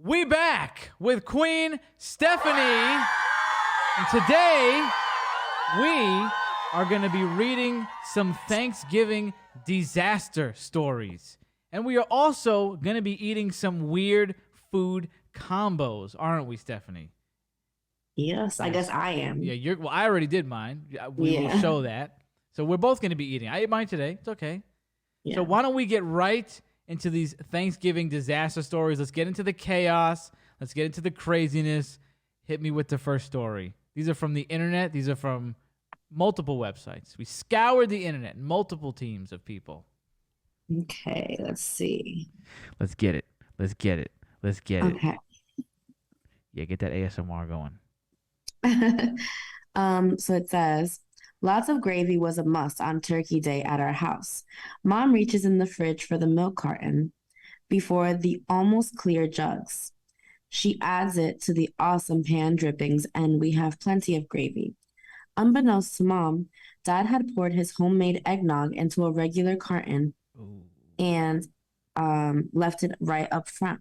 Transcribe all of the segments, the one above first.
We back with Queen Stephanie. And today, we are going to be reading some Thanksgiving disaster stories. And we are also going to be eating some weird food combos, aren't we, Stephanie? Yes, I guess I am. Yeah, well, I already did mine. We will show that. So we're both going to be eating. I ate mine today. It's okay. Yeah. So why don't we get right into these Thanksgiving disaster stories? Let's get into the chaos. Let's get into the craziness. Hit me with the first story. These are from the internet. These are from multiple websites. We scoured the internet, multiple teams of people. Okay, let's see. Let's get it. Let's get it. Let's get it. Okay. Yeah, get that ASMR going. So it says, lots of gravy was a must on Turkey Day at our house. Mom reaches in the fridge for the milk carton before the almost clear jugs. She adds it to the awesome pan drippings, and we have plenty of gravy. Unbeknownst to Mom, Dad had poured his homemade eggnog into a regular carton and left it right up front.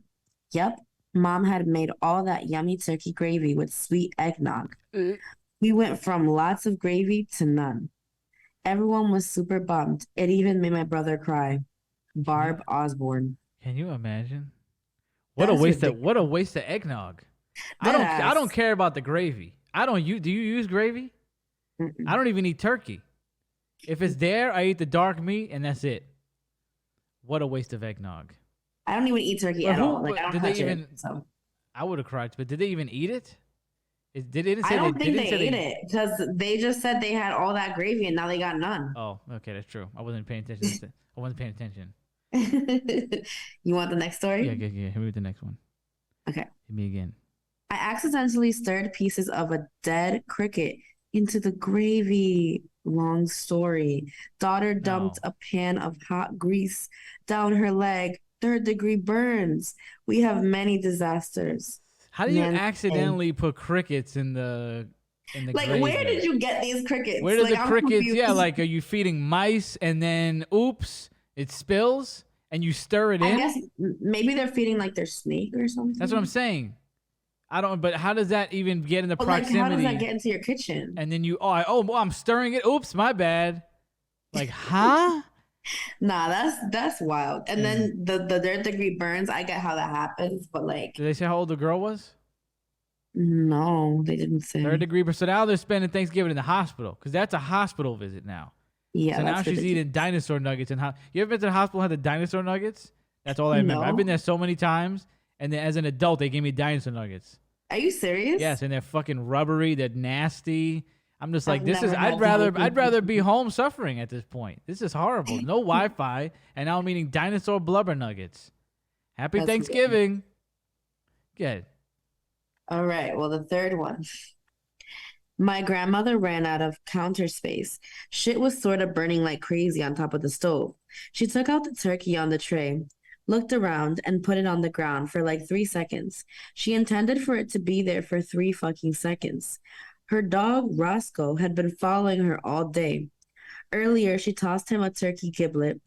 Yep, Mom had made all that yummy turkey gravy with sweet eggnog. We went from lots of gravy to none. Everyone was super bummed. It even made my brother cry. Barb Osborne. Can you imagine? What a waste of eggnog. I don't care about the gravy. Do you use gravy? Mm-mm. I don't even eat turkey. If it's there, I eat the dark meat and that's it. What a waste of eggnog. I don't even eat turkey at all. Like, I don't touch it. So. I would have cried, but did they even eat it? I don't think they ate it because they just said they had all that gravy and now they got none. Oh, okay, that's true. I wasn't paying attention. You want the next story? Yeah. Hit me with the next one. Okay. Hit me again. I accidentally stirred pieces of a dead cricket into the gravy. Long story. Daughter dumped a pan of hot grease down her leg. 3rd-degree burns. We have many disasters. How do you accidentally put crickets in the like, where did you get these crickets? Where did the crickets? Yeah, like, are you feeding mice and then oops, it spills and you stir it in? I guess maybe they're feeding like their snake or something. That's what I'm saying. But how does that even get in the proximity? Like, how does that get into your kitchen? And then I'm stirring it. Oops, my bad. Like, huh? Nah, that's wild. And then the 3rd-degree burns, I get how that happens, but like, did they say how old the girl was? No, they didn't say. 3rd-degree burn. So now they're spending Thanksgiving in the hospital because that's a hospital visit now. Yeah. So now she's eating dinosaur nuggets. And you ever been to the hospital and had the dinosaur nuggets? That's all I remember. I've been there so many times, and then as an adult, they gave me dinosaur nuggets. Are you serious? Yes, and they're fucking rubbery. They're nasty. I'm just like, I'd rather be home suffering at this point. This is horrible. No Wi-Fi, and now I'm eating dinosaur blubber nuggets. Happy Thanksgiving. Good. All right. Well, the third one. My grandmother ran out of counter space. Shit was sort of burning like crazy on top of the stove. She took out the turkey on the tray, looked around, and put it on the ground for like 3 seconds. She intended for it to be there for 3 fucking seconds. Her dog, Roscoe, had been following her all day. Earlier, she tossed him a turkey giblet,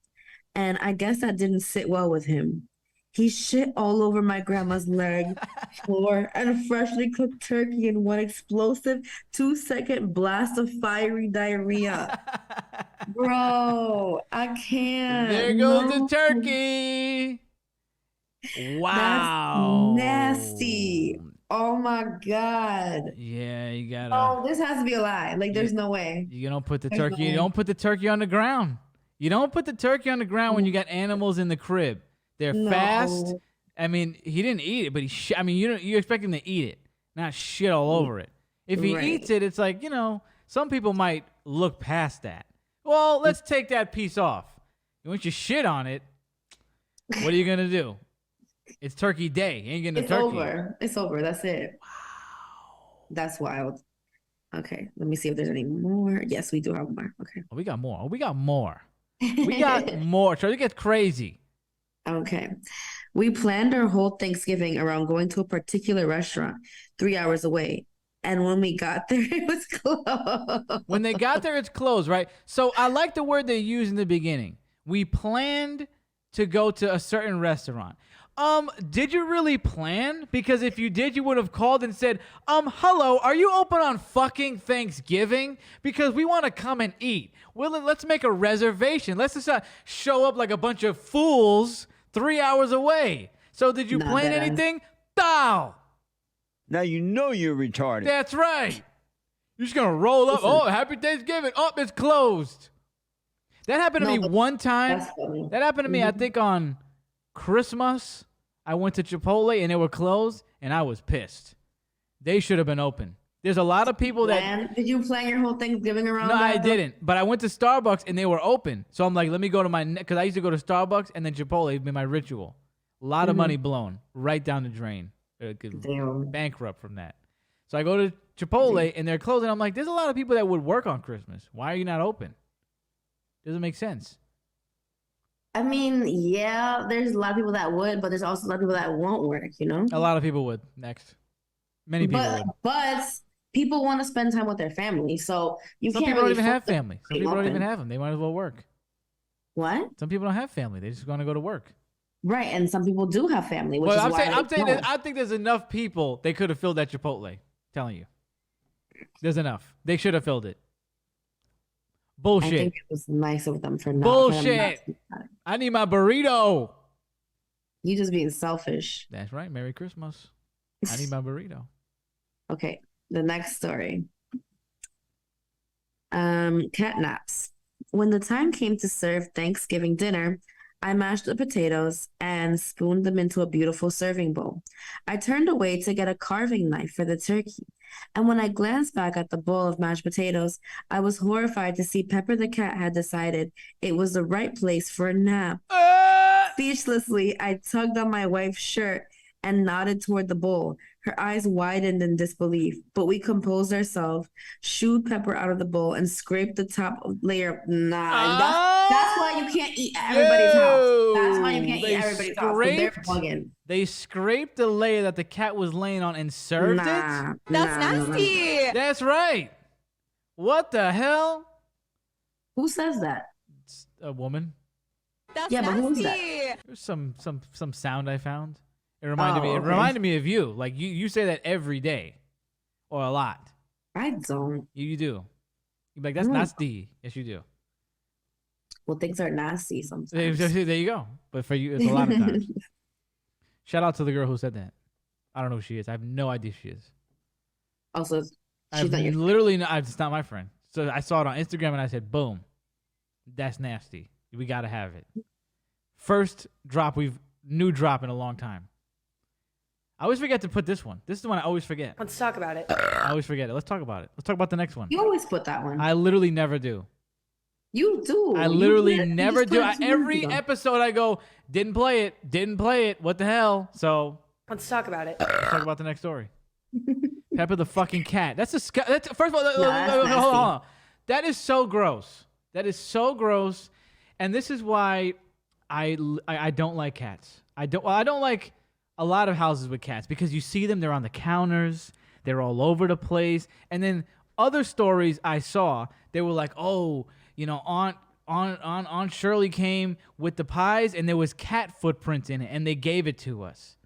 and I guess that didn't sit well with him. He shit all over my grandma's leg, floor, and freshly cooked turkey in one explosive 2-second blast of fiery diarrhea. Bro, I can't. There goes the turkey. Wow. That's nasty. Oh my God. Yeah, you gotta. Oh, this has to be a lie. Like, there's no way. You don't put the turkey. You don't put the turkey on the ground. You don't put the turkey on the ground when you got animals in the crib. They're fast. I mean, he didn't eat it, but you expect him to eat it, not shit all over it. If he eats it, it's like, some people might look past that. Well, let's take that piece off. Once you shit on it, what are you gonna do? It's Turkey Day. You ain't getting a turkey. It's over. That's it. Wow. That's wild. Okay, let me see if there's any more. Yes, we do have more. Okay. Oh, we got more. We got more. Try to get crazy. Okay. We planned our whole Thanksgiving around going to a particular restaurant 3 hours away. And when we got there, it was closed. When they got there, it's closed, right? So I like the word they used in the beginning. We planned to go to a certain restaurant. Did you really plan? Because if you did, you would have called and said, hello, are you open on fucking Thanksgiving? Because we want to come and eat. Well, let's make a reservation. Let's just show up like a bunch of fools 3 hours away. So did you plan anything? Dow. Now you know you're retarded. That's right. You're just gonna roll up. Oh, happy Thanksgiving. Oh, it's closed. That happened to me one time. That happened to me, I think, on Christmas. I went to Chipotle and they were closed, and I was pissed. They should have been open. There's a lot of people that... Did you plan your whole Thanksgiving around No, that? I didn't. But I went to Starbucks and they were open. So I'm like, let me go to my... Because I used to go to Starbucks and then Chipotle would be my ritual. A lot of money blown right down the drain. Bankrupt from that. So I go to Chipotle and they're closed, and I'm like, there's a lot of people that would work on Christmas. Why are you not open? Doesn't make sense. I mean, yeah, there's a lot of people that would, but there's also a lot of people that won't work, you know? A lot of people would. Next. Many people would. But people want to spend time with their family, so you Some can't people really don't even have family. Some people open. don't even have them. They might as well work. What? Some people don't have family. They just want to go to work. Right, and some people do have family, which is I'm why saying that I think there's enough people they could have filled that Chipotle. Telling you. There's enough. They should have filled it. Bullshit. I think it was nice of them for not. Bullshit. I need my burrito. You just being selfish. That's right. Merry Christmas. I need my burrito. Okay, the next story. Cat naps. When the time came to serve Thanksgiving dinner, I mashed the potatoes and spooned them into a beautiful serving bowl. I turned away to get a carving knife for the turkey, and when I glanced back at the bowl of mashed potatoes, I was horrified to see Pepper the cat had decided it was the right place for a nap. Speechlessly, I tugged on my wife's shirt and nodded toward the bowl. Her eyes widened in disbelief, but we composed ourselves, shooed Pepper out of the bowl, and scraped the top layer. That's why you can't eat at everybody's house. That's why you can't eat at everybody's house. They're bugging. They scraped the layer that the cat was laying on and served it? That's nasty. That's right. What the hell? Who says that? It's a woman. That's Yeah, but nasty. who's that? There's some sound I found. It reminded me. It reminded me of you. Like you say that every day, or a lot. I don't. You do. You're like, that's nasty. Yes, you do. Well, things are nasty sometimes. There you go. But for you, it's a lot of times. Shout out to the girl who said that. I don't know who she is. I have no idea who she is. Also, she's not your literally it's not my friend. So I saw it on Instagram and I said, boom, that's nasty. We got to have it. First new drop in a long time. I always forget to put this one. This is the one I always forget. Let's talk about it. I always forget it. Let's talk about it. Let's talk about the next one. You always put that one. I literally never do. You do. I literally never do. Every episode I go, didn't play it. What the hell? So Let's talk about it. let's talk about the next story. Pepper the fucking cat. That's first of all, that's hold on. That is so gross. That is so gross. And this is why I don't like cats. I don't like a lot of houses with cats because you see them, they're on the counters, they're all over the place. And then other stories I saw, they were like, oh, you know, Aunt Shirley came with the pies and there was cat footprints in it and they gave it to us.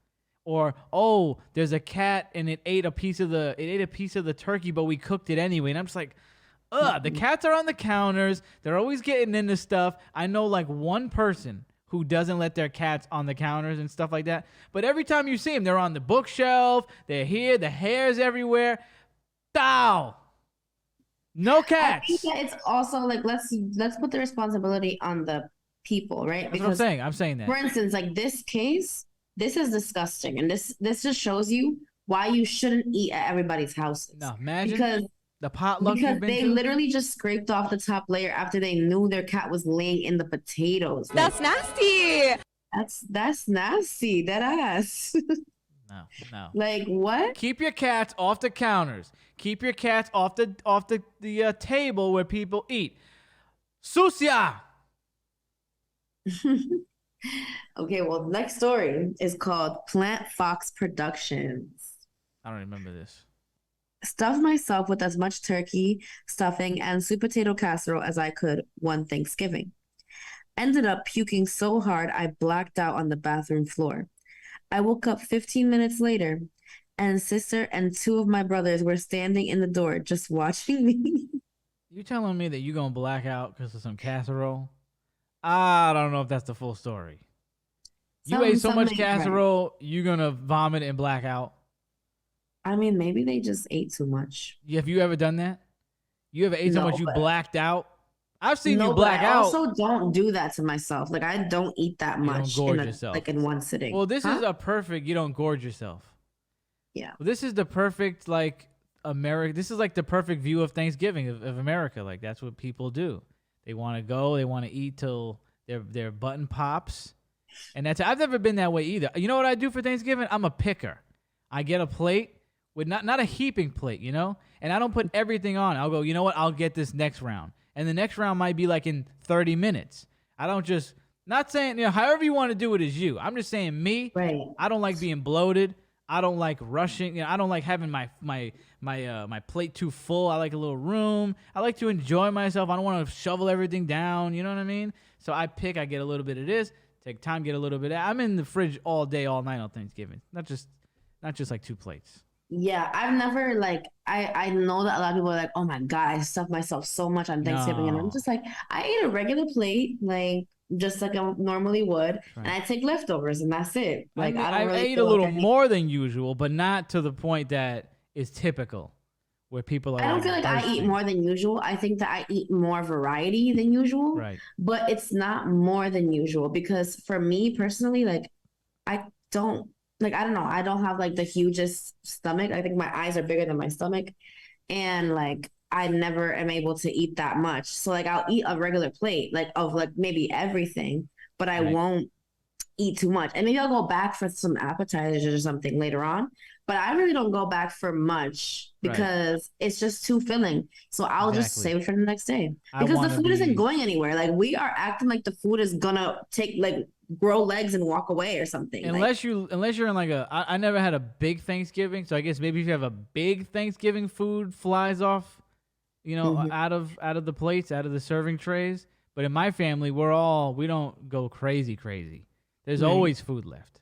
Or, oh, there's a cat and it ate a piece of the turkey, but we cooked it anyway. And I'm just like, ugh, the cats are on the counters. They're always getting into stuff. I know like one person who doesn't let their cats on the counters and stuff like that. But every time you see them, they're on the bookshelf. They're here. The hair's everywhere. Dow. No cats. I think that it's also like let's put the responsibility on the people, right? That's what I'm saying. I'm saying that. For instance, like this case, this is disgusting, and this just shows you why you shouldn't eat at everybody's house. No, imagine because the potluck because you've been they to. literally just scraped off the top layer after they knew their cat was laying in the potatoes. Like, That's nasty. that's nasty. That ass. No. Like what? Keep your cats off the counters. Keep your cats off the table where people eat. Sucia. Okay, well, next story is called Plant Fox Productions. I don't remember this. Stuffed myself with as much turkey, stuffing, and sweet potato casserole as I could one Thanksgiving. Ended up puking so hard I blacked out on the bathroom floor. I woke up 15 minutes later, and sister and two of my brothers were standing in the door just watching me. You telling me that you gonna black out because of some casserole? I don't know if that's the full story. You ate so much ain't right. casserole, you gonna vomit and black out. I mean, maybe they just ate too much. Have you ever done that? You ever ate so No, much you but blacked out? I've seen no, you but black I out. also don't do that to myself. Like I don't eat that You don't much gorge in yourself. in one sitting. Well, this Huh? is a perfect. You don't gorge yourself. Yeah. Well, this is the perfect like America. This is like the perfect view of Thanksgiving of America. Like that's what people do. They want to go. They want to eat till their button pops, and that's. I've never been that way either. You know what I do for Thanksgiving? I'm a picker. I get a plate with not a heaping plate, you know, and I don't put everything on. I'll go. You know what? I'll get this next round, and the next round might be like in 30 minutes. I don't just. Not saying, you know, however you want to do it is you. I'm just saying me. Right. I don't like being bloated. I don't like rushing. You know, I don't like having my plate too full. I like a little room. I like to enjoy myself. I don't want to shovel everything down. You know what I mean? So I pick. I get a little bit of this. Take time, get a little bit of that. I'm in the fridge all day, all night on Thanksgiving. Not just like 2 plates. Yeah, I've never like I know that a lot of people are like, oh my God, I stuff myself so much on Thanksgiving, and I'm No. just like, I eat a regular plate, like just like I normally would, and I take leftovers, and that's it. Like I don't really I eat a feel like little I need. more than usual, but not to the point that is typical, where people are. I don't like feel like I eat bursting. more than usual. I think that I eat more variety than usual, Right. but it's not more than usual because for me personally, like I don't I don't know, I don't have like the hugest stomach. I think my eyes are bigger than my stomach, and like I never am able to eat that much. So like I'll eat a regular plate like of like maybe everything, but I Right. won't eat too much. And maybe I'll go back for some appetizers or something later on. But I really don't go back for much because it's just too filling. So I'll just Exactly. save it for the next day. I Because the wanna food isn't be- going anywhere. Like we are acting like the food is gonna take like grow legs and walk away or something. Unless you're in like I never had a big Thanksgiving, so I guess maybe if you have a big Thanksgiving, food flies off, you know, Mhm. out of the plates, out of the serving trays. But in my family, we don't go crazy. There's Right. always food left.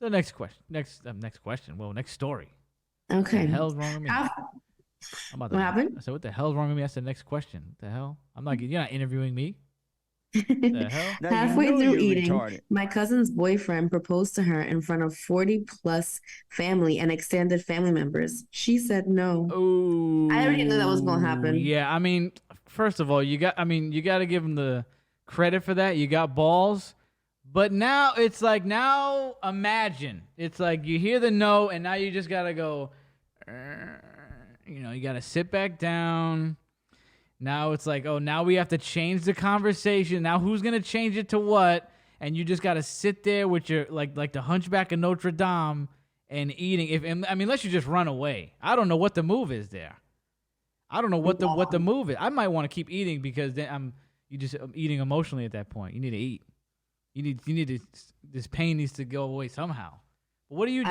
So next question. Well, next story. Okay. What the hell's wrong with me? How- I'm about What happened? I said, what the hell's wrong with me? That's the next question. What the hell? I'm not. You're not interviewing me. The hell? Now Halfway you know through you're eating, retarded. my cousin's boyfriend proposed to her in front of 40 plus family and extended family members. She said no. Oh, I already knew that was gonna happen. Yeah, I mean, first of all, you got to give him the credit for that. You got balls. But now it's like, now imagine. It's like you hear the no, and now you just got to go, you know, you got to sit back down. Now it's like, oh, now we have to change the conversation. Now who's going to change it to what? And you just got to sit there with your, like the Hunchback of Notre Dame and eating. Unless you just run away. I don't know what the move is there. I don't know what the move is. I might want to keep eating because then I'm eating emotionally at that point. You need to eat. You need to, this pain needs to go away somehow. But what do you do?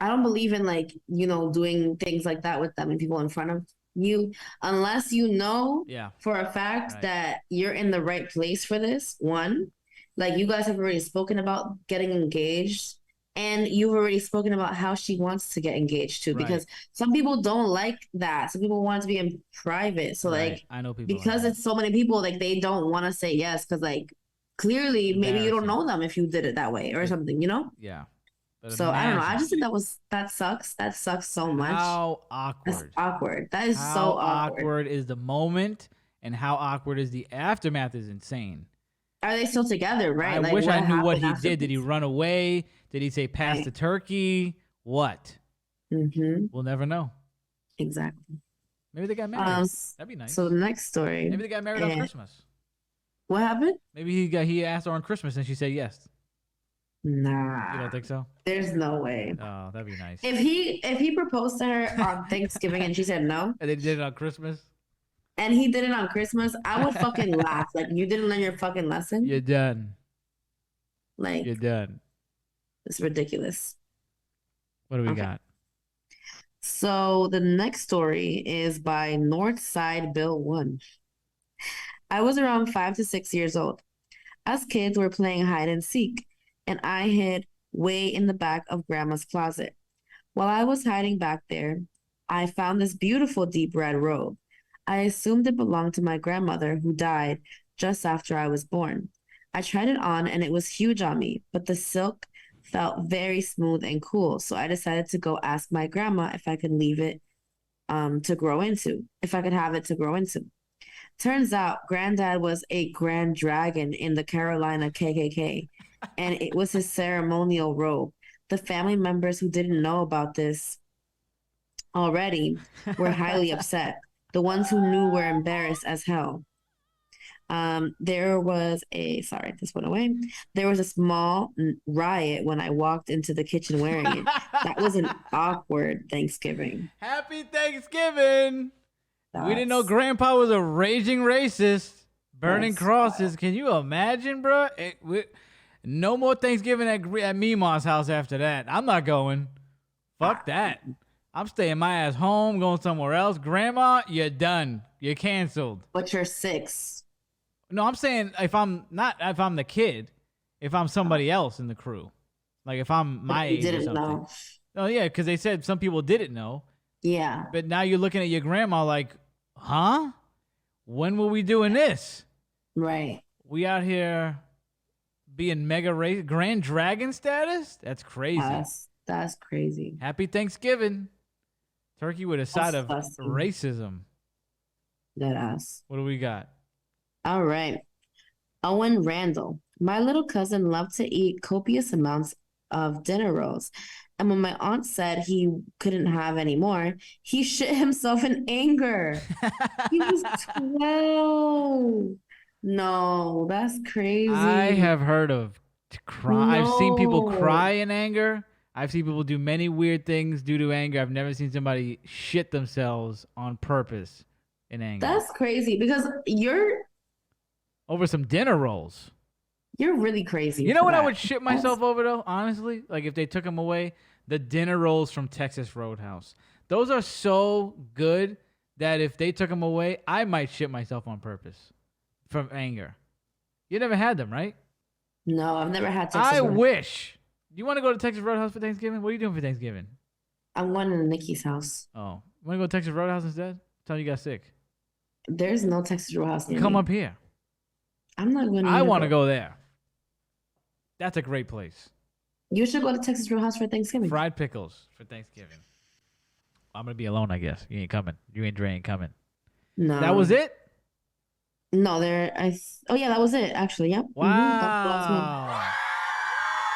I don't believe in like, you know, doing things like that with them and people in front of you unless you know for a fact that you're in the right place for this. One, like you guys have already spoken about getting engaged and you've already spoken about how she wants to get engaged too, because some people don't like that. Some people want to be in private. So like, I know people because it's so many people, like they don't want to say yes because like clearly maybe you don't know them if you did it that way or something, you know? Yeah. But so I don't know. I just think that sucks. That sucks so much. How awkward. That's awkward. That is so awkward. Awkward is the moment, and how awkward is the aftermath is insane. Are they still together, right? I wish I knew what he did. Did he run away? Did he say pass the turkey? What? Mm-hmm. We'll never know. Exactly. Maybe they got married. That'd be nice. So the next story. Maybe they got married on Christmas. What happened? Maybe he asked her on Christmas and she said yes. Nah. You don't think so? There's no way. Oh, that'd be nice. If he proposed to her on Thanksgiving and she said no, and they did it on Christmas, and he did it on Christmas, I would fucking laugh. Like, you didn't learn your fucking lesson. You're done. Like, you're done. It's ridiculous. What do we got? So the next story is by Northside Bill 1. I was around 5 to 6 years old. Us kids were playing hide and seek, and I hid way in the back of Grandma's closet. While I was hiding back there, I found this beautiful deep red robe. I assumed it belonged to my grandmother, who died just after I was born. I tried it on and it was huge on me, but the silk felt very smooth and cool, so I decided to go ask my grandma if I could leave it to grow into, if I could have it to grow into. Turns out Granddad was a grand dragon in the Carolina KKK, and it was his ceremonial robe. The family members who didn't know about this already were highly upset. The ones who knew were embarrassed as hell. There was a, sorry, this went away. There was a small riot when I walked into the kitchen wearing it. That was an awkward Thanksgiving. Happy Thanksgiving. We didn't know That's- Grandpa was a raging racist, burning That's crosses. wild. Can you imagine, bro? No more Thanksgiving at Mima's house after that. I'm not going. Fuck that. I'm staying my ass home, going somewhere else. Grandma, you're done. You're canceled. But you're 6. No, I'm saying if I'm the kid, if I'm somebody else in the crew, like if I'm my But you age or didn't something. know. Oh yeah, because they said some people didn't know, Yeah. but now you're looking at your grandma like, huh? When were we doing this? Right. We out here being mega grand dragon status? That's crazy. That's crazy. Happy Thanksgiving. Turkey with a side of Disgusting. racism. That ass. What do we got? All right. Owen Randall. My little cousin loved to eat copious amounts of dinner rolls. And when my aunt said he couldn't have any more, he shit himself in anger. He was 12. No, that's crazy. I have heard of cry. I've seen people No. cry in anger. I've seen people do many weird things due to anger. I've never seen somebody shit themselves on purpose in anger. That's crazy because you're Over some dinner rolls. really crazy. You know for what I that. would shit myself over though, honestly? Like if they took them away, the dinner rolls from Texas Roadhouse. Those are so good that if they took them away, I might shit myself on purpose from anger. You never had them, right? No, I've never had Texas I Roadhouse. wish. You want to go to Texas Roadhouse for Thanksgiving? What are you doing for Thanksgiving? I'm going to Nikki's house. Oh, you want to go to Texas Roadhouse instead? Tell you got sick. There's no Texas Roadhouse near Come me. up here. I'm not going to. I want to go there. That's a great place. You should go to Texas Roadhouse for Thanksgiving. Fried pickles for Thanksgiving. I'm gonna be alone, I guess. You ain't coming. You and Dre ain't coming. No, That was it? No, oh yeah, that was it. Actually, yep. Wow.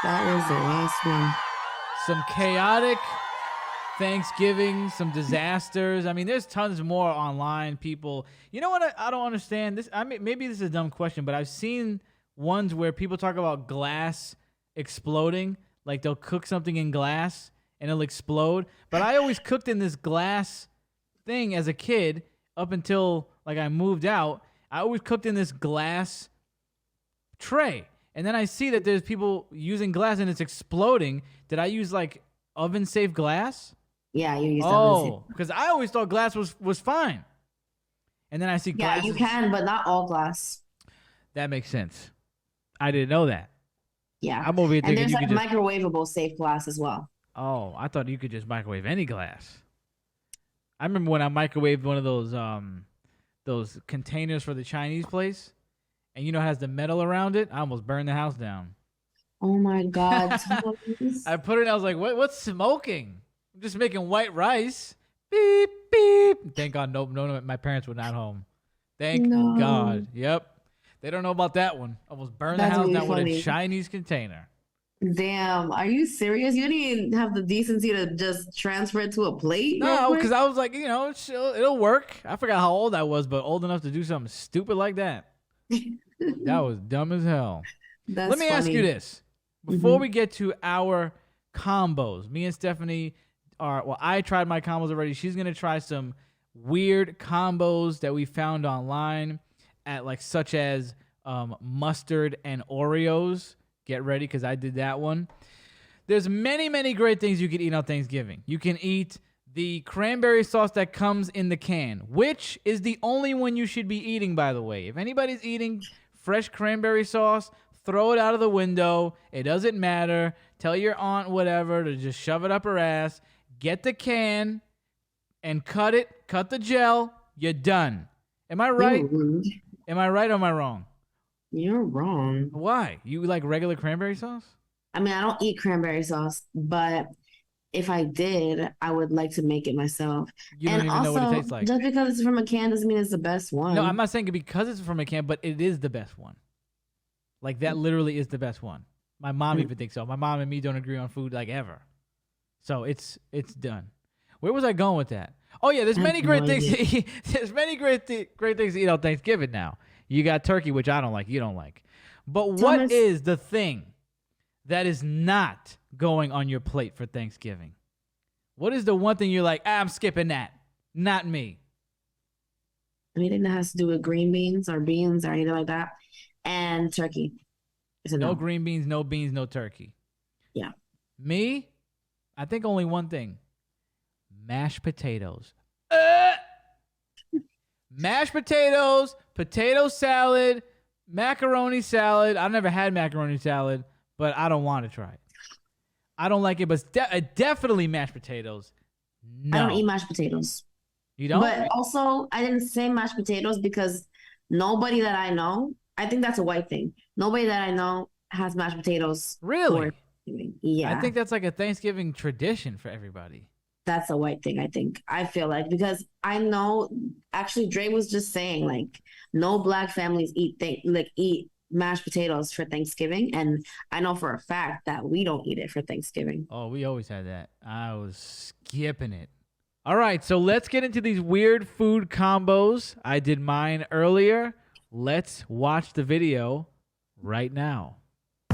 That was the last one. Some chaotic Thanksgiving, some disasters. I mean, there's tons more online. People, you know what? I don't understand this. I mean, maybe this is a dumb question, but I've seen ones where people talk about glass exploding. Like they'll cook something in glass and it'll explode. But I always cooked in this glass thing as a kid up until like I moved out. I always cooked in this glass tray. And then I see that there's people using glass and it's exploding. Did I use like oven safe glass? Yeah, you used Oh, because I always thought glass was fine. And then I see Yeah, glass. you can, but not all glass. That makes sense. I didn't know that. Yeah. I'm over here And thinking there's you like could just. microwavable safe glass as well. Oh, I thought you could just microwave any glass. I remember when I microwaved one of those containers for the Chinese place, and you know it has the metal around it. I almost burned the house down. Oh my God. Thomas. I put it in, I was like, what's smoking? I'm just making white rice. Beep, beep. Thank God, no, my parents were not home. Thank No. God. Yep. They don't know about that one. Almost burned the That's house really down with a funny. Chinese container. Damn, are you serious? You didn't even have the decency to just transfer it to a plate? real No, quick? because I was like, it'll work. I forgot how old I was, but old enough to do something stupid like that. That was dumb as hell. That's Let me ask you funny. this. Before Mhm. we get to our combos, me and Stephanie I tried my combos already. She's going to try some weird combos that we found online at like such as mustard and Oreos. Get ready because I did that one. There's many, many great things you can eat on Thanksgiving. You can eat the cranberry sauce that comes in the can, which is the only one you should be eating, by the way. If anybody's eating fresh cranberry sauce, throw it out of the window. It doesn't matter. Tell your aunt whatever to just shove it up her ass. Get the can and cut it. Cut the gel. You're done. Am I right? You're rude. Am I right or am I wrong? You're wrong. Why? You like regular cranberry sauce? I mean, I don't eat cranberry sauce, but if I did, I would like to make it myself. You don't And even know what it also, tastes like. just because it's from a can doesn't mean it's the best one. No, I'm not saying it because it's from a can, but it is the best one. Like that literally is the best one. My mom even thinks so. My mom and me don't agree on food like ever. So it's done. Where was I going with that? Oh yeah, there's I many have great no things. idea. There's many great things to eat on Thanksgiving now. You got turkey, which I don't like. You don't like. But what Thomas- is the thing that is not going on your plate for Thanksgiving? What is the one thing you're like, I'm skipping that? Not me. Anything that has to do with green beans or beans or anything like that, and turkey. It's a No no. green beans, no beans, no turkey. Yeah. Me, I think only one thing. Mashed potatoes. Mashed potatoes, potato salad, macaroni salad. I've never had macaroni salad, but I don't want to try it. I don't like it, but definitely mashed potatoes. No. I don't eat mashed potatoes. You don't? But also, I didn't say mashed potatoes because nobody that I know, I think that's a white thing. Nobody that I know has mashed potatoes. Really? for Thanksgiving. Yeah. I think that's like a Thanksgiving tradition for everybody. That's a white thing, I think. I feel like because I know actually Dre was just saying like no black families eat mashed potatoes for Thanksgiving, and I know for a fact that we don't eat it for Thanksgiving. Oh, we always had that. I was skipping it. All right, so let's get into these weird food combos. I did mine earlier. Let's watch the video right now.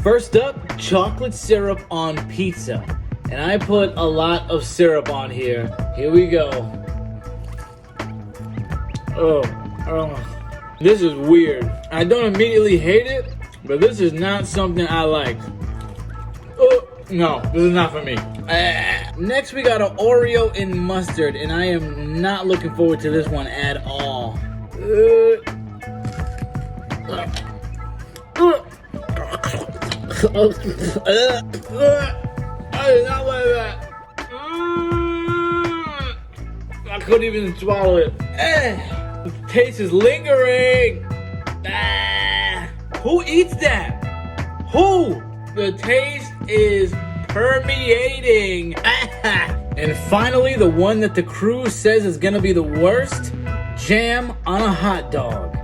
First up, chocolate syrup on pizza. And I put a lot of syrup on here. Here we go. This is weird. I don't immediately hate it, but this is not something I like. No, this is not for me. Next, we got an Oreo in mustard, and I am not looking forward to this one at all. I did not like that. I couldn't even swallow it. The taste is lingering. Who eats that? Who? The taste is permeating. And finally, the one that the crew says is gonna be the worst, jam on a hot dog.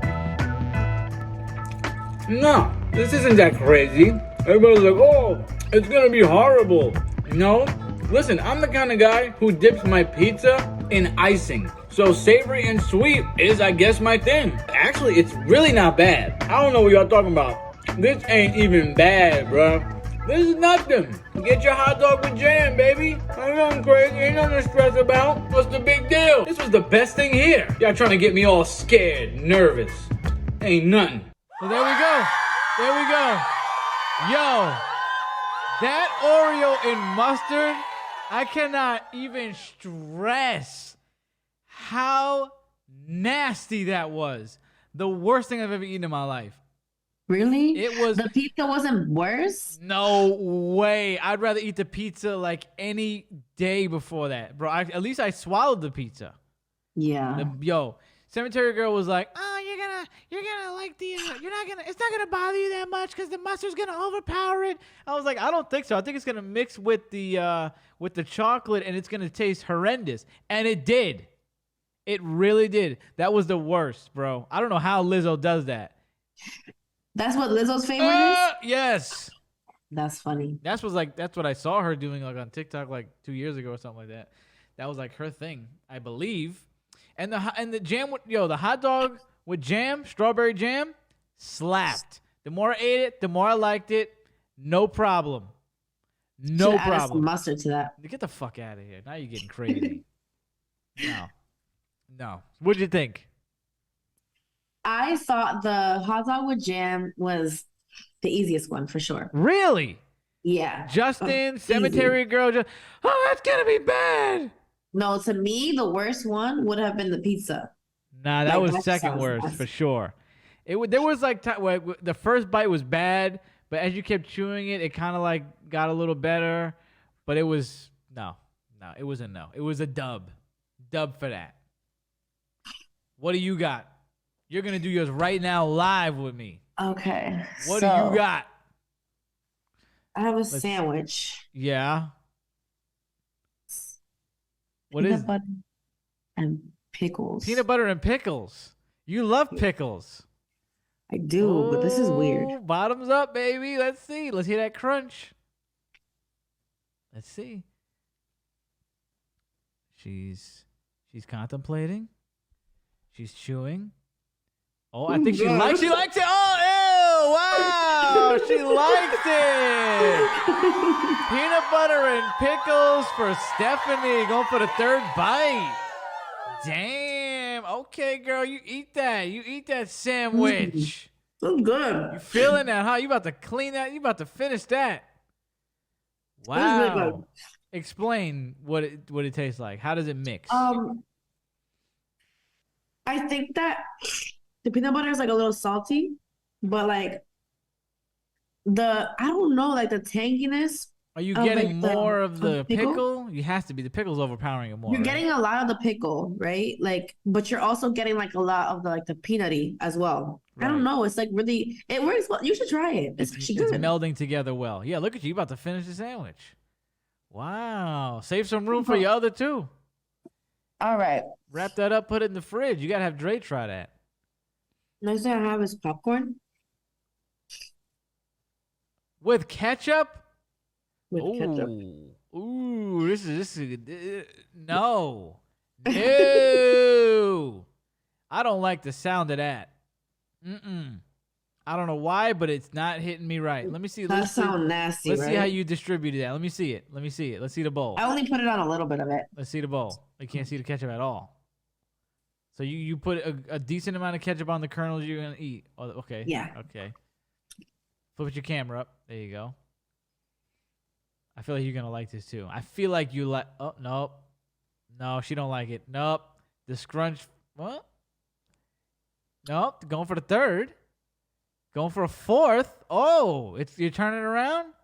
No, this isn't that crazy. Everybody's like, oh, it's gonna be horrible. No, listen, I'm the kind of guy who dips my pizza in icing. So savory and sweet is, I guess, my thing. Actually, it's really not bad. I don't know what y'all talking about. This ain't even bad, bro. This is nothing. Get your hot dog with jam, baby. Ain't nothing crazy, ain't nothing to stress about. What's the big deal? This was the best thing here. Y'all trying to get me all scared, nervous. Ain't nothing. So there we go. There we go. Yo, that Oreo in mustard, I cannot even stress how nasty that was. The worst thing I've ever eaten in my life. Really? It was. The pizza wasn't worse? No way. I'd rather eat the pizza like any day before that, bro. At least I swallowed the pizza. Yeah. Yo, Cemetery Girl was like, "Oh, you're gonna like the, it's not gonna bother you that much because the mustard's gonna overpower it." I was like, I don't think so. I think it's gonna mix with the chocolate and it's gonna taste horrendous, and it did. It really did. That was the worst, bro. I don't know how Lizzo does that. That's what Lizzo's favorite is? Yes. That's funny. That's what I saw her doing like on TikTok like 2 years ago or something like that. That was like her thing, I believe. And the jam with the hot dog with jam, strawberry jam, slapped. The more I ate it, the more I liked it. No problem. No Should've added some problem. mustard to that. Get the fuck out of here. Now you're getting crazy. No. What'd you think? I thought the hot dog with jam was the easiest one for sure. Really? Yeah. Justin, Easy. Cemetery Girl, that's gonna be bad. No, to me, the worst one would have been the pizza. Nah, that Like, was that second sounds worst nasty. for sure. There was like where the first bite was bad, But as you kept chewing it, it kind of like got a little better. But it was no, it was a no. It was a dub for that. What do you got? You're gonna do yours right now live with me. Okay. What do you got? I have a sandwich. Yeah. What is peanut butter and pickles. peanut butter and pickles? You love pickles. I do, but this is weird. Oh, bottoms up, baby. Let's see. Let's hear that crunch. Let's see. She's contemplating. She's chewing. Oh, I think she likes it. Oh, ew, wow. She likes it. Peanut butter and pickles for Stephanie. Going for the third bite. Damn. Okay, girl, you eat that. You eat that sandwich. So good. You feeling that, huh? You about to clean that? You about to finish that? Really good. Wow. Explain what it tastes like. How does it mix? I think that the peanut butter is like a little salty, but like I don't know, like the tanginess. Are you of, getting like, more of the pickle? pickle? You have to be. The pickle's overpowering it more. You're right? getting a lot of the pickle, right? Like, but you're also getting like a lot of the peanutty as well. I don't Right. know. It's like really, it works well. You should try it. It's actually It's good. melding together well. Yeah, look at you. You about to finish the sandwich. Wow. Save some room for your other two. All right. Wrap that up, put it in the fridge. You got to have Dre try that. Next thing I have is popcorn With ketchup? with ketchup. Ooh, this is no. No. I don't like the sound of that. I don't know why, but it's not hitting me right. Let me see. That sounds nasty, Let's right? see how you distributed that. Let me see it. Let's see the bowl. I only put it on a little bit of it. Let's see the bowl. You can't see the ketchup at all. So you put a decent amount of ketchup on the kernels you're going to eat. Oh, okay. Yeah. Okay. Flip your camera up. There you go. I feel like you're going to like this too. I feel like you like... Oh, nope. No, she don't like it. Nope. The scrunch... What? Nope. Going for the third. Going for a fourth. Oh, you're turning it around?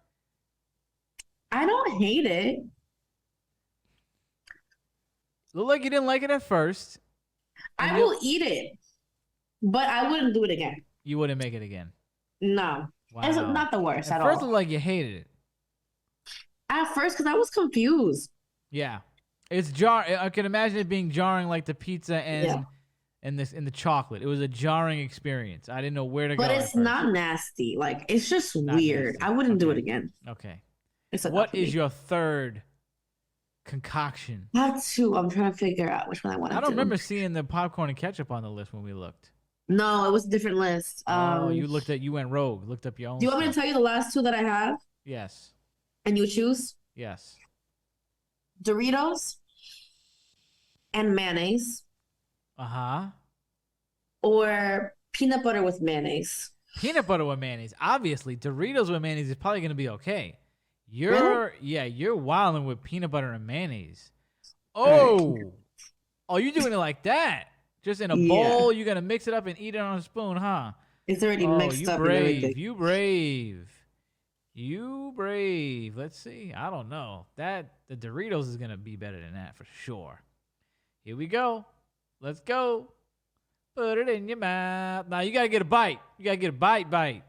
I don't hate it. Looked like you didn't like it at first. I will eat it, but I wouldn't do it again. You wouldn't make it again. No. Wow. It's not the worst at At first, it all. looked like you hated it. At first, because I was confused. Yeah, it's I can imagine it being jarring, like the pizza and the chocolate. It was a jarring experience. I didn't know where to go. But it's not nasty. Like, it's just weird. Nasty. I wouldn't do it Okay. again. Okay. It's a What is your third concoction? That's two. I'm trying to figure out which one I want to I don't do. remember seeing the popcorn and ketchup on the list when we looked. No, it was a different list. You went rogue. Looked up your own. Do you want me to stuff. tell you the last two that I have? Yes. And you choose? Yes. Doritos and mayonnaise, Uh-huh. or peanut butter with mayonnaise. Peanut butter with mayonnaise. Obviously, Doritos with mayonnaise is probably going to be okay. Really? You're wilding with peanut butter and mayonnaise. Oh. Oh, you're doing it like that. Just in a bowl, you're going to mix it up and eat it on a spoon, huh? It's already mixed up and everything. You brave. You brave. Let's see. I don't know. The Doritos is going to be better than that for sure. Here we go. Let's go. Put it in your mouth. Now you got to get a bite. You got to get a bite.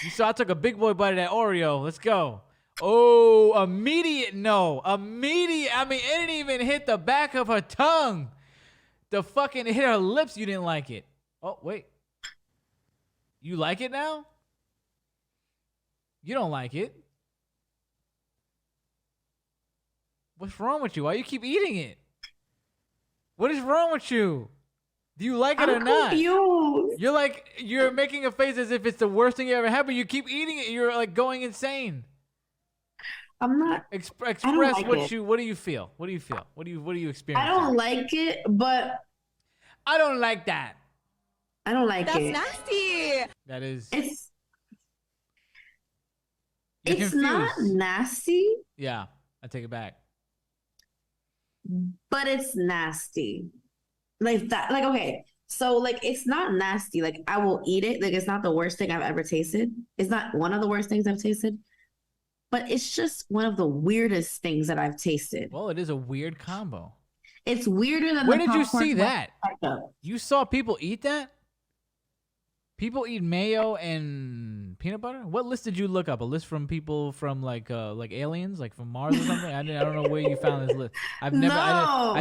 You saw I took a big boy bite of that Oreo. Let's go. Oh, immediate no. Immediate. I mean, it didn't even hit the back of her tongue. It hit her lips. You didn't like it. Oh, wait. You like it now? You don't like it. What's wrong with you? Why you keep eating it? What is wrong with you? Do you like it or not? Confused. You're making a face as if it's the worst thing you ever had, but you keep eating it. You're like going insane. I'm not. Express like what it. What do you feel? What do you feel? What do you experience? I don't like it, but I don't like that. I don't like That's it. nasty. That is. It's You're not confused. nasty, Yeah, I take it back. but it's nasty. Like that. Like, okay, So like it's not nasty. Like I will eat it. Like it's not the worst thing I've ever tasted. It's not one of the worst things I've tasted, but it's just one of the weirdest things that I've tasted. Well, it is a weird combo. It's weirder than Where the did you popcorn see that? ketchup. You saw people eat that? People eat mayo and peanut butter? What list did you look up? A list from people from like aliens, like from Mars or something? I don't know where you found this list. I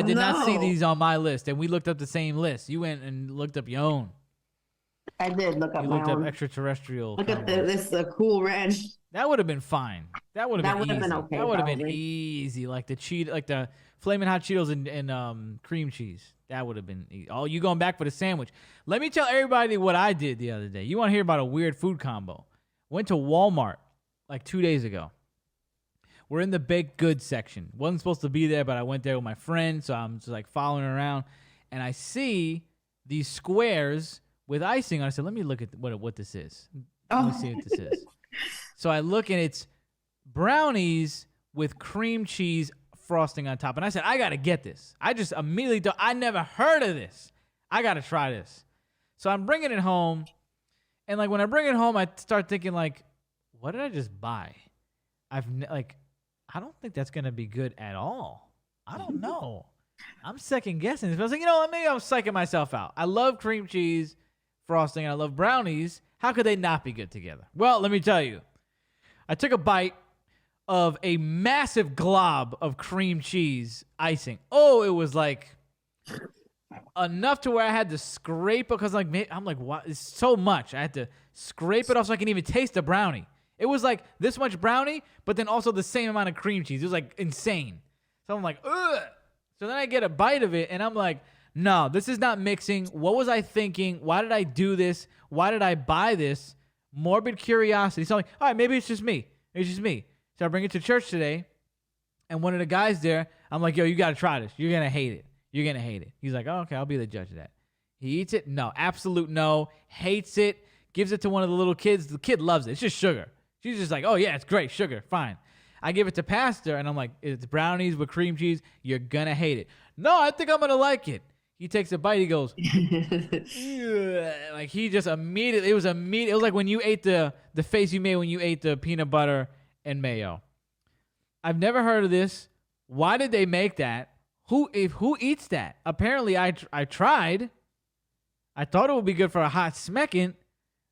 did not see these on my list, and we looked up the same list. You went and looked up your own. I did look up You my looked up own. extraterrestrial. Look at combos. this Cool Ranch. That would have been fine. That would have been easy. okay. That would have been probably. easy, like the flaming hot Cheetos and cream cheese. That would have been easy. Oh, you going back for the sandwich? Let me tell everybody what I did the other day. You want to hear about a weird food combo? Went to Walmart like 2 days ago. We're in the baked goods section. Wasn't supposed to be there, but I went there with my friend, so I'm just like following around, and I see these squares with icing on it. I said, "Let me look at what this is. Let me see what this is." So I look, and it's brownies with cream cheese frosting on top. And I said, I got to get this. I just immediately thought, I never heard of this. I got to try this. So I'm bringing it home. And like when I bring it home, I start thinking like, what did I just buy? I don't think that's going to be good at all. I don't know. I'm second guessing this. But I was like, you know what? Maybe I'm psyching myself out. I love cream cheese frosting. And I love brownies. How could they not be good together? Well, let me tell you. I took a bite of a massive glob of cream cheese icing. Oh, it was like enough to where I had to scrape it because I'm like, what? It's so much. I had to scrape it off so I can even taste the brownie. It was like this much brownie, but then also the same amount of cream cheese. It was like insane. So I'm like, ugh. So then I get a bite of it, and I'm like, no, this is not mixing. What was I thinking? Why did I do this? Why did I buy this? Morbid curiosity. So I'm like, all right, maybe it's just me. It's just me. So I bring it to church today, and one of the guys there, I'm like, yo, you got to try this. You're going to hate it. You're going to hate it. He's like, oh, okay, I'll be the judge of that. He eats it? No, absolute no. Hates it. Gives it to one of the little kids. The kid loves it. It's just sugar. She's just like, oh, yeah, it's great. Sugar. Fine. I give it to Pastor, and I'm like, it's brownies with cream cheese. You're going to hate it. No, I think I'm going to like it. He takes a bite. He goes, like he just immediately, it was like when you ate the face you made when you ate the peanut butter and mayo. I've never heard of this. Why did they make that? Who eats that? Apparently, I tried. I thought it would be good for a hot smecking,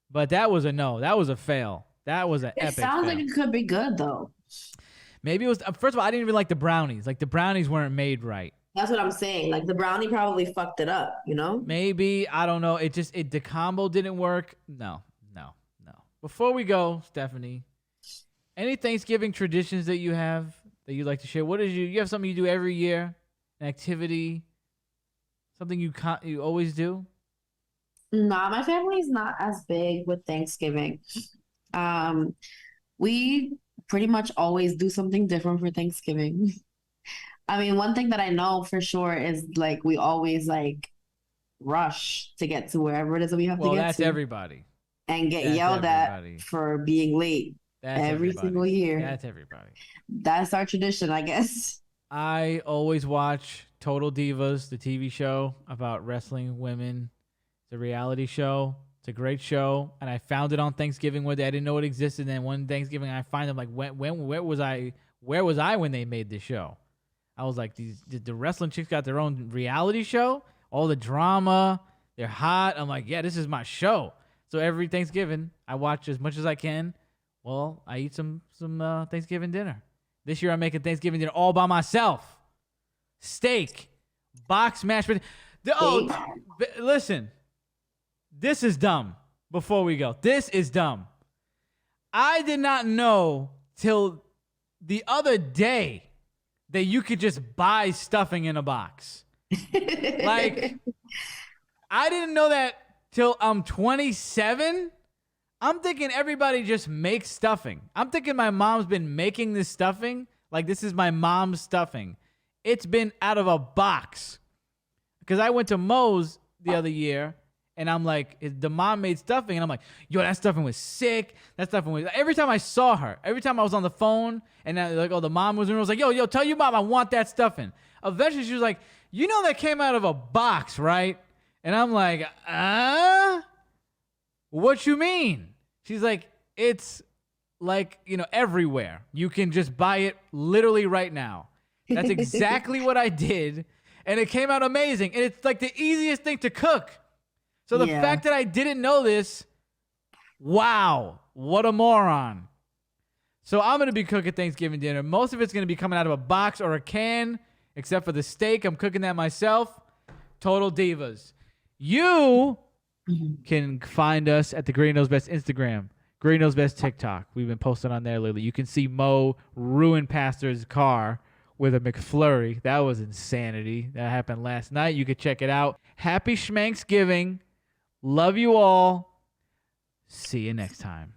but that was a no. That was a fail. That was an epic It sounds fail. like it could be good though. Maybe it was. First of all, I didn't even like the brownies. Like the brownies weren't made right. That's what I'm saying. Like the brownie probably fucked it up, you know? Maybe, I don't know. The combo didn't work. No. Before we go, Stephanie, any Thanksgiving traditions that you have that you'd like to share? What is you have something you do every year, an activity, something you always do? Nah, my family's not as big with Thanksgiving. We pretty much always do something different for Thanksgiving. I mean, one thing that I know for sure is like we always like rush to get to wherever it is that we have to Well, get that's to everybody. and get That's yelled everybody. at for being late That's every everybody. single year. That's everybody. That's our tradition, I guess. I always watch Total Divas, the TV show about wrestling women. It's a reality show. It's a great show, and I found it on Thanksgiving one day. I didn't know it existed. And then one Thanksgiving, I find them like, where was I? Where was I when they made this show? I was like, the wrestling chicks got their own reality show, all the drama, they're hot. I'm like, yeah, this is my show. So every Thanksgiving, I watch as much as I can. Well, I eat some Thanksgiving dinner. This year, I'm making Thanksgiving dinner all by myself. Steak, box mashed potatoes. Listen, this is dumb. Before we go, this is dumb. I did not know till the other day that you could just buy stuffing in a box. Like, I didn't know that till I'm 27. I'm thinking everybody just makes stuffing. I'm thinking my mom's been making this stuffing. Like, this is my mom's stuffing. It's been out of a box. Because I went to Moe's the other year, and I'm like, the mom made stuffing, and I'm like, yo, that stuffing was sick. That stuffing was... Every time I saw her, every time I was on the phone, and the mom was in the room, I was like, yo, tell your mom I want that stuffing. Eventually, she was like, you know that came out of a box, right? And I'm like, what you mean? She's like, it's like, everywhere. You can just buy it literally right now. That's exactly what I did. And it came out amazing. And it's like the easiest thing to cook. So the fact that I didn't know this, wow, what a moron. So I'm going to be cooking Thanksgiving dinner. Most of it's going to be coming out of a box or a can, except for the steak. I'm cooking that myself. Total divas. You can find us at the Grady Knows Best Instagram, Grady Knows Best TikTok. We've been posting on there lately. You can see Mo ruin Pastor's car with a McFlurry. That was insanity. That happened last night. You could check it out. Happy Schmanksgiving. Love you all. See you next time.